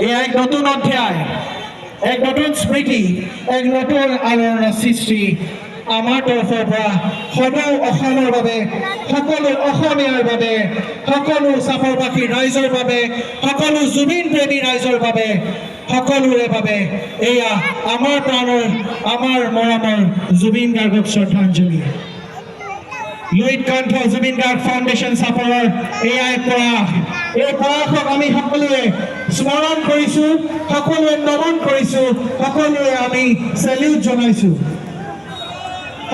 এয়া এক নতুন অধ্যায়, এক নতুন স্মৃতি, এক নতুন আলোড়নৰ সৃষ্টি আমাৰ তৰফৰ পৰা সদৌ অসমৰ বাবে, সকলো অসমীয়াৰ বাবে, সকলো চাপৰবাসী ৰাইজৰ বাবে, সকলো জুবিন প্ৰেমী ৰাইজৰ বাবে, সকলোৰে বাবে এয়া আমাৰ প্ৰাণৰ, আমাৰ মৰমৰ জুবিন গাৰ্গক শ্ৰদ্ধাঞ্জলি। লুইত কণ্ঠ জুবিন গাৰ্গ ফাউণ্ডেশ্যন চাপৰৰ এয়া এক প্ৰয়াস। এই প্ৰয়াসক আমি সকলোৱে স্মৰণ কৰিছোঁ, সকলোৱে নমন কৰিছোঁ, সকলোৱে আমি চেলিউট জনাইছোঁ।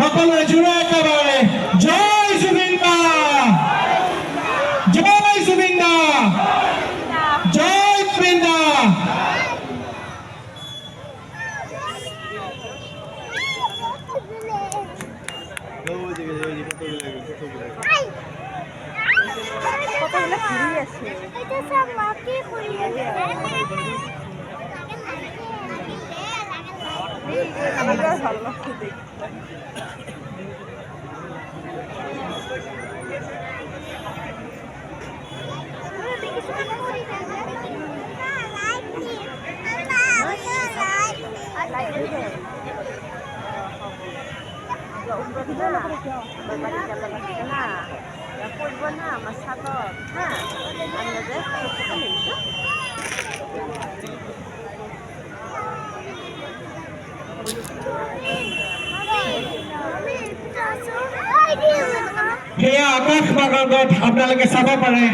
সকলোৱে জোৰে একেবাৰে জয় জুবিন দা, জয় জুবিন দা, জয় জুবিন দা। সেয়া আকাশ বাগত আপোনালোকে চাব পাৰে।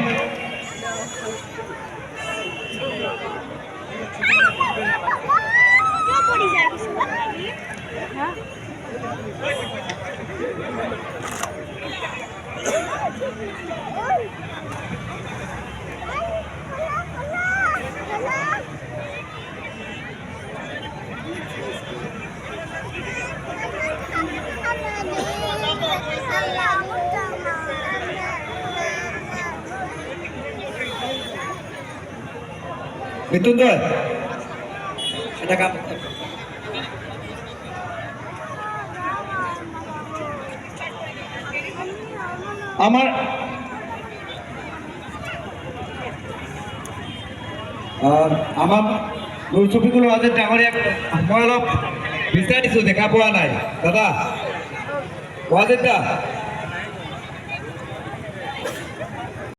মৃত্যুঞ্জয় এটা কাম আমাৰ আমাৰ ছবিগুলো আজি ডাঙৰীয়াক মই অলপ বিচাৰিছোঁ, দেখা পোৱা নাই। দাদা ৱাজিদ দা